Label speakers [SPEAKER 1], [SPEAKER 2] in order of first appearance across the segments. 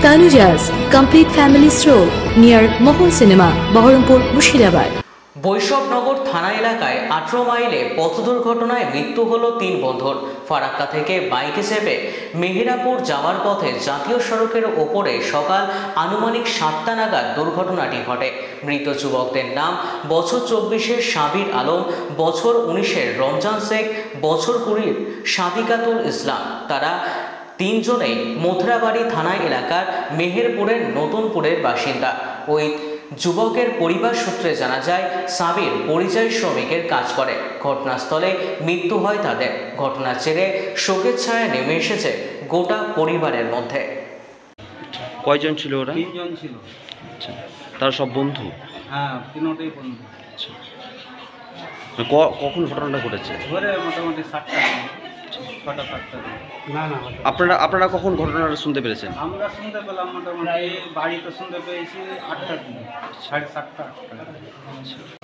[SPEAKER 1] Tanujas complete family stroll near Mohol Cinema, Baharampur, Murshidabad.
[SPEAKER 2] Baishnabnagar থানা এলাকায় 18 মাইলে পথ দুর্ঘটনায় মৃত্যু হলো 3 বন্ধুর। ফারাক্কা থেকে বাইকে চেপে মেহেরাপুর যাওয়ার পথে জাতীয় সড়কের ওপরে সকাল আনুমানিক 7টা নাগাদ দুর্ঘটনাটি ঘটে। মৃত যুবকদের নাম বছর 24-এর সাবির আলম, বছর 19-এর রমজান শেখ, বছর 20-এর সাদিকাতুল ইসলাম। তারা তিনজনেই মথুরাবাড়ি থানা এলাকার মেহেরপুরের নতুনপুরের বাসিন্দা। ওই যুবকের পরিবার সূত্রে জানা যায়, সাবির পরিযায়ী শ্রমিকের কাজ করে। ঘটনাস্থলে মৃত্যু হয় তাদের। ঘটনার জেরে শোকের ছায়া নেমে এসেছে গোটা পরিবারের মধ্যে।
[SPEAKER 3] কয়জন ছিল ওরা?
[SPEAKER 4] 3 জন ছিল।
[SPEAKER 3] আচ্ছা, তারা সব বন্ধু?
[SPEAKER 4] হ্যাঁ, তিনটেই বন্ধু।
[SPEAKER 3] আচ্ছা, কখন ঘটনাটা ঘটেছে?
[SPEAKER 4] ঘরে মোটামুটি 7টা, 6টা-7টা।
[SPEAKER 3] আপনারা কখন ঘটনাটা শুনতে পেরেছেন?
[SPEAKER 4] আমরা শুনতে পেলাম মোটামুটি বাড়িতে শুনতে পেয়েছি 8টার দিকে, 7:30-8টা।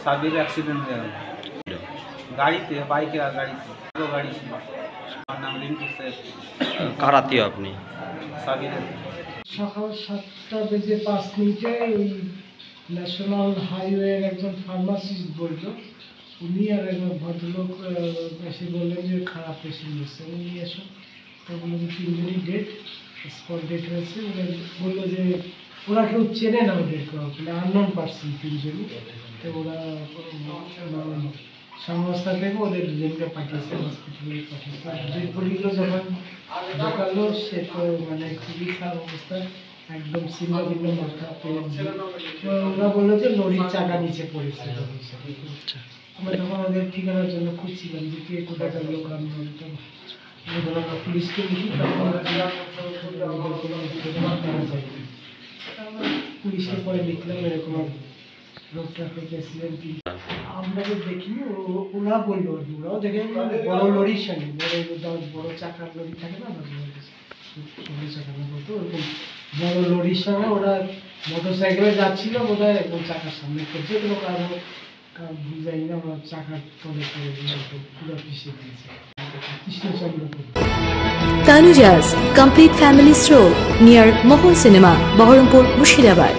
[SPEAKER 4] সাবির অ্যাক্সিডেন্ট হয়ে গেল গাড়িতে, বাইকে আর গাড়িতে। গাড়ি ছিল। আমার নাম রিন্টু শেখ।
[SPEAKER 3] কার আত্মীয় আপনি?
[SPEAKER 4] সাবিরের।
[SPEAKER 5] সকাল 7:05 ওই ন্যাশনাল হাইওয়ের একজন ফার্মাসিস্ট বলল, উনি আর একজন ভদ্রলোক এসে বললেন যে খারাপ পেশেন্ট এসছে, উনি এসো। তো বললো যে 3জনই ডেট, স্পট ডেট হয়েছে। বললো যে ওরা কেউ চেনে না ওদেরকে, আননোন পার্সন 3জনই। তো ওরা সংস্থা থেকে ওদের দুজনকে পাঠিয়েছে, হসপিটালে পাঠিয়েছে। ডেড বডিগুলো যখন ঢোকালো, সে তো মানে খুবই খারাপ অবস্থা, একদম ছিন্ন ভিন্ন মাথা। ওরা বললো যে লরির চাকা নিচে পড়েছে। আমরা তখন ওদের ঠিকানার জন্য খুঁজছিলাম যে কে কোথাকার লোক। আমরা পুলিশকে লিখি, তখন পুলিশকে পরে লিখলাম এরকম রোড ট্রাফিক অ্যাক্সিডেন্ট। আমরা তো দেখিনি, ওরা বললো, ওরাও দেখে বড় লরির সঙ্গে বড় চাকার লরি থাকে না, ছোটো চাকার বলতো ওরকম বড় লরির সঙ্গে ওরা মোটর সাইকেলে যাচ্ছিল বোধহয়, একদম চাকার সামনে করছে। কোনো কারণ বুঝাই না, আমরা চাকার তলে করে পুরো পিছিয়ে দিয়েছে। Krishnachandrapur.
[SPEAKER 1] Tanujas complete family stroll near Mohol Cinema, Baharampur, Murshidabad.